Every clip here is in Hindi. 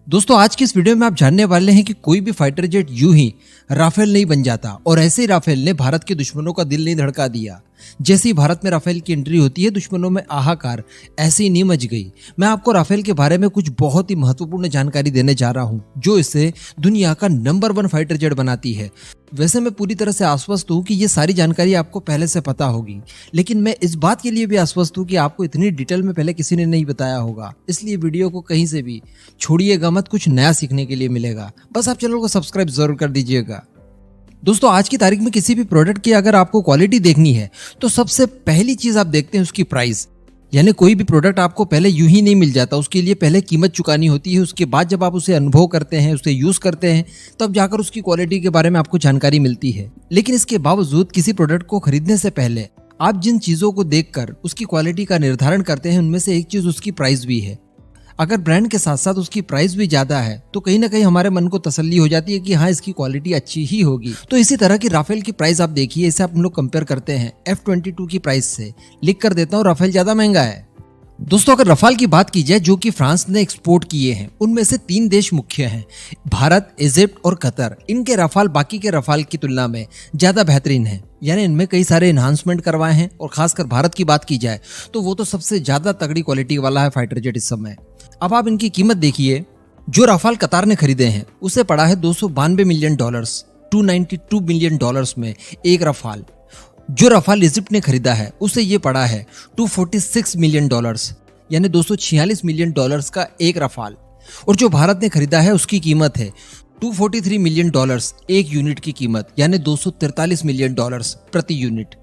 दोस्तों आज की इस वीडियो में आप जानने वाले हैं कि कोई भी फाइटर जेट यूं ही राफेल नहीं बन जाता और ऐसे ही राफेल ने भारत के दुश्मनों का दिल नहीं धड़का दिया। जैसे ही भारत में राफेल की एंट्री होती है दुश्मनों में हाहाकार ऐसे ही नहीं मच गई। मैं आपको राफेल के बारे में कुछ बहुत ही महत्वपूर्ण जानकारी देने जा रहा हूं जो इसे दुनिया का नंबर 1 फाइटर जेट बनाती है। वैसे मैं पूरी तरह से आश्वस्त हूं कि ये सारी जानकारी आपको पहले से पता होगी, लेकिन मैं इस बात के लिए भी आश्वस्त हूं कि आपको इतनी डिटेल में पहले किसी ने नहीं बताया होगा। इसलिए वीडियो को कहीं से भी छोड़िएगा मत, कुछ नया सीखने के लिए मिलेगा। बस आप चैनल को सब्सक्राइब जरूर कर दीजिएगा। दोस्तों आज की तारीख में किसी भी प्रोडक्ट की अगर आपको क्वालिटी देखनी है तो सबसे पहली चीज आप देखते हैं उसकी प्राइस। यानी कोई भी प्रोडक्ट आपको पहले यूं ही नहीं मिल जाता, उसके लिए पहले कीमत चुकानी होती है। उसके बाद जब आप उसे अनुभव करते हैं, उसे यूज करते हैं, तब जाकर उसकी क्वालिटी के बारे में आपको जानकारी मिलती है। लेकिन इसके बावजूद किसी प्रोडक्ट को खरीदने से पहले आप जिन चीजों को देखकर उसकी क्वालिटी का निर्धारण करते हैं उनमें से एक चीज उसकी प्राइस भी है। अगर ब्रांड के साथ साथ उसकी प्राइस भी ज्यादा है तो कहीं ना कहीं हमारे मन को तसल्ली हो जाती है कि हाँ इसकी क्वालिटी अच्छी ही होगी। तो इसी तरह की राफेल की प्राइस आप देखिए, इसे आप लोग कंपेयर करते हैं F-22 की प्राइस से। लिख कर देता हूँ राफेल ज्यादा महंगा है। दोस्तों अगर रफाल की बात की जाए जो कि फ्रांस ने एक्सपोर्ट किए हैं, उनमें से 3 देश मुख्य हैं, भारत, इजिप्ट और कतर। इनके रफाल बाकी के रफाल की तुलना में ज्यादा बेहतरीन है। यानी इनमें कई सारे एनहांसमेंट करवाए हैं और खासकर भारत की बात की जाए तो वो तो सबसे ज्यादा तगड़ी क्वालिटी वाला है फाइटर जेट इस समय। अब आप इनकी कीमत देखिए। जो रफाल कतार ने खरीदे हैं उसे पड़ा है $292 मिलियन, $292 मिलियन में एक रफाल। जो रफाल इजिप्ट ने खरीदा है उसे ये पड़ा है $246 मिलियन, यानी $246 मिलियन का एक रफाल। और जो भारत ने खरीदा है उसकी कीमत है $243 मिलियन, एक यूनिट की कीमत, यानी $243 मिलियन प्रति यूनिट।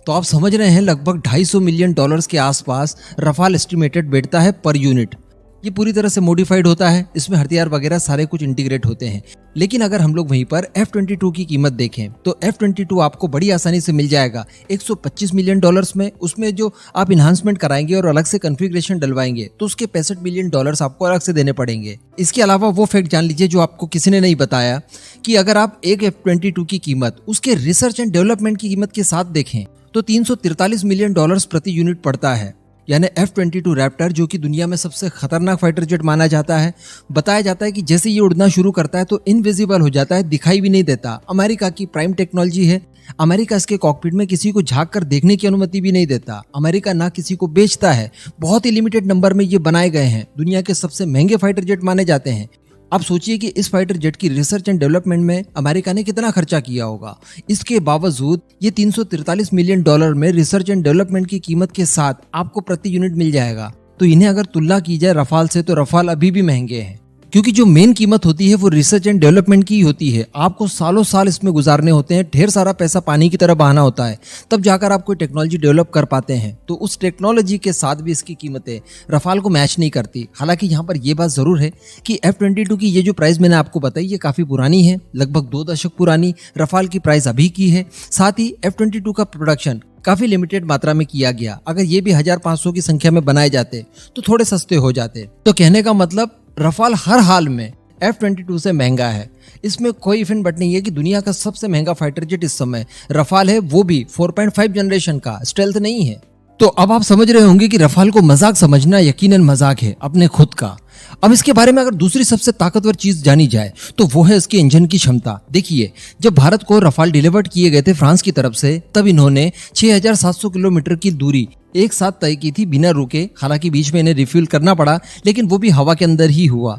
तो आप समझ रहे हैं लगभग $250 मिलियन के आसपास रफाल एस्टिमेटेड बैठता है पर यूनिट। ये पूरी तरह से मॉडिफाइड होता है, इसमें हथियार वगैरह सारे कुछ इंटीग्रेट होते हैं। लेकिन अगर हम लोग वहीं पर F-22 की कीमत देखें तो F-22 आपको बड़ी आसानी से मिल जाएगा $125 मिलियन में। उसमें जो आप इन्हांसमेंट कराएंगे और अलग से कॉन्फ़िगरेशन डलवाएंगे तो उसके $65 मिलियन आपको अलग से देने पड़ेंगे। इसके अलावा वो फैक्ट जान लीजिए जो आपको किसी ने नहीं बताया कि अगर आप एक F-22 की कीमत उसके रिसर्च एंड डेवलपमेंट की कीमत के साथ देखें तो $343 मिलियन प्रति यूनिट पड़ता है। यानी F-22 रैप्टर जो कि दुनिया में सबसे खतरनाक फाइटर जेट माना जाता है, बताया जाता है कि जैसे ये उड़ना शुरू करता है तो इनविजिबल हो जाता है, दिखाई भी नहीं देता। अमेरिका की प्राइम टेक्नोलॉजी है। अमेरिका इसके कॉकपिट में किसी को झांक कर देखने की अनुमति भी नहीं देता। अमेरिका ना किसी को बेचता है। बहुत ही लिमिटेड नंबर में ये बनाए गए हैं। दुनिया के सबसे महंगे फाइटर जेट माने जाते हैं। आप सोचिए कि इस फाइटर जेट की रिसर्च एंड डेवलपमेंट में अमेरिका ने कितना खर्चा किया होगा। इसके बावजूद ये $343 मिलियन में रिसर्च एंड डेवलपमेंट की कीमत के साथ आपको प्रति यूनिट मिल जाएगा। तो इन्हें अगर तुलना की जाए रफाल से तो रफाल अभी भी महंगे हैं, क्योंकि जो मेन कीमत होती है वो रिसर्च एंड डेवलपमेंट की होती है। आपको सालों साल इसमें गुजारने होते हैं, ढेर सारा पैसा पानी की तरह बहाना होता है, तब जाकर आप कोई टेक्नोलॉजी डेवलप कर पाते हैं। तो उस टेक्नोलॉजी के साथ भी इसकी कीमतें रफाल को मैच नहीं करती। हालांकि यहाँ पर यह बात जरूर है कि F-22 की ये जो प्राइस मैंने आपको बताई ये काफी पुरानी है, लगभग 2 दशक पुरानी। रफाल की प्राइस अभी की है। साथ ही F-22 का प्रोडक्शन काफी लिमिटेड मात्रा में किया गया। अगर ये भी 1500 की संख्या में बनाए जाते तो थोड़े सस्ते हो जाते। तो कहने का मतलब रफाल हर हाल में F-22 से महंगा है। इसमें कोई इफ एंड बट नहीं है कि दुनिया का सबसे महंगा फाइटर जेट इस समय रफाल है, वो भी 4.5 जनरेशन का, स्टेल्थ नहीं है। तो अब आप समझ रहे होंगे कि रफाल को मजाक समझना यकीनन मजाक है अपने खुद का। अब इसके बारे में अगर दूसरी सबसे ताकतवर चीज जानी जाए तो वो है इसके इंजन की क्षमता। देखिए जब भारत को रफाल डिलीवर्ड किए गए थे फ्रांस की तरफ से, तब इन्होंने 6700 किलोमीटर की दूरी एक साथ तय की थी बिना रुके। हालांकि बीच में इन्हें रिफ्यूल करना पड़ा, लेकिन वो भी हवा के अंदर ही हुआ।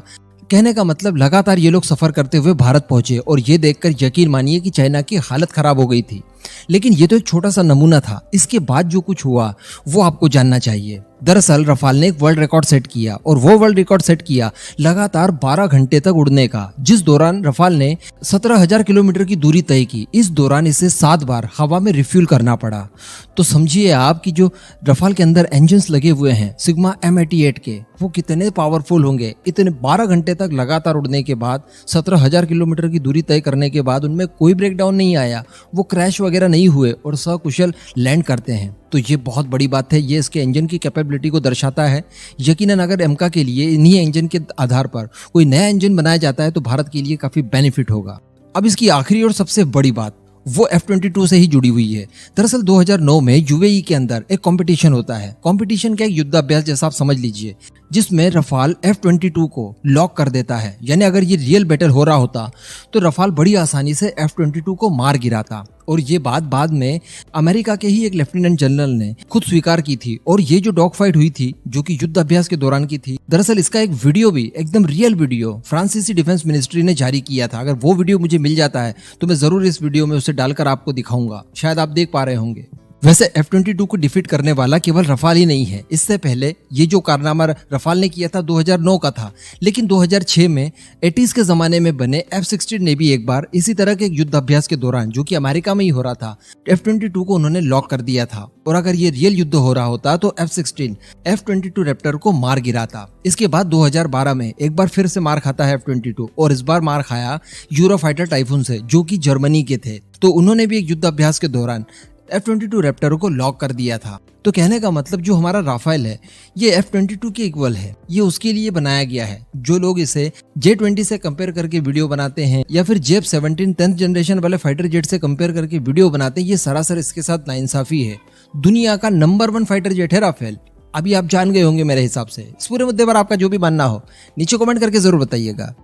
कहने का मतलब लगातार ये लोग सफर करते हुए भारत पहुंचे और ये देखकर यकीन मानिए कि चाइना की हालत खराब हो गई थी। लेकिन ये तो एक छोटा सा नमूना था। इसके बाद जो कुछ हुआ वो आपको जानना चाहिए। दरअसल रफाल ने एक वर्ल्ड रिकॉर्ड सेट किया और वो वर्ल्ड रिकॉर्ड सेट किया लगातार 12 घंटे तक उड़ने का, जिस दौरान रफाल ने 17,000 किलोमीटर की दूरी तय की। इस दौरान इसे 7 बार हवा में रिफ्यूल करना पड़ा। तो समझिए आप कि जो रफाल के अंदर इंजन्स लगे हुए हैं सिग्मा M88 के, वो कितने पावरफुल होंगे। इतने 12 घंटे तक लगातार उड़ने के बाद, 17,000 किलोमीटर की दूरी तय करने के बाद उनमें कोई ब्रेकडाउन नहीं आया, वो क्रैश वगैरह नहीं हुए और सकुशल लैंड करते हैं। तो ये बहुत बड़ी बात है। ये इसके इंजन की कैपेबिलिटी को दर्शाता है। यकीनन अगर एमका के लिए इन्हीं इंजन के आधार पर कोई नया इंजन बनाया जाता है तो भारत के लिए काफी बेनिफिट होगा। अब इसकी आखिरी और सबसे बड़ी बात, वो F-22 से ही जुड़ी हुई है। दरअसल 2009 में यूएई के अंदर एक कंपटीशन होता है। कंपटीशन का एक युद्धाभ्यास जैसा आप समझ लीजिए, जिसमें रफाल F-22 को लॉक कर देता है। यानी अगर ये रियल बैटल हो रहा होता तो रफाल बड़ी आसानी से F-22 को मार गिराता। और ये बात बाद में अमेरिका के ही एक लेफ्टिनेंट जनरल ने खुद स्वीकार की थी। और ये जो डॉग फाइट हुई थी, जो कि युद्ध अभ्यास के दौरान की थी, दरअसल इसका एक वीडियो भी, एकदम रियल वीडियो, फ्रांसीसी डिफेंस मिनिस्ट्री ने जारी किया था। अगर वो वीडियो मुझे मिल जाता है तो मैं जरूर इस वीडियो में उसे डालकर आपको दिखाऊंगा, शायद आप देख पा रहे होंगे। वैसे F-22 को डिफीट करने वाला केवल रफाल ही नहीं है। इससे पहले ये जो कारनामा रफाल ने किया था 2009 का था, लेकिन 2006 में 80s के जमाने में बने F-16 ने भी एक बार इसी तरह के युद्ध अभ्यास के दौरान, जो कि अमेरिका में ही हो रहा था, F-22 को उन्होंने लॉक कर दिया था। और अगर ये रियल युद्ध हो रहा होता तो F-16 F-22 रैप्टर को मार गिराता। इसके बाद 2012 में एक बार फिर से मार खाता है F-22, और इस बार मार खाया यूरोफाइटर टाइफून से, जो कि जर्मनी के थे। तो उन्होंने भी एक युद्ध अभ्यास के दौरान F-22 रैप्टर को लॉक कर दिया था। तो कहने का मतलब जो हमारा राफेल है ये F-22 के इक्वल है, ये उसके लिए बनाया गया है। जो लोग इसे J-20 से कंपेयर करके वीडियो बनाते हैं या फिर J-17 10th जनरेशन वाले फाइटर जेट से कंपेयर करके वीडियो बनाते हैं, ये सरासर इसके साथ नाइंसाफी है। दुनिया का नंबर 1 फाइटर जेट है राफेल। अभी आप जान गए होंगे मेरे हिसाब से। इस पूरे मुद्दे पर आपका जो भी मानना हो नीचे कमेंट करके जरूर बताइएगा।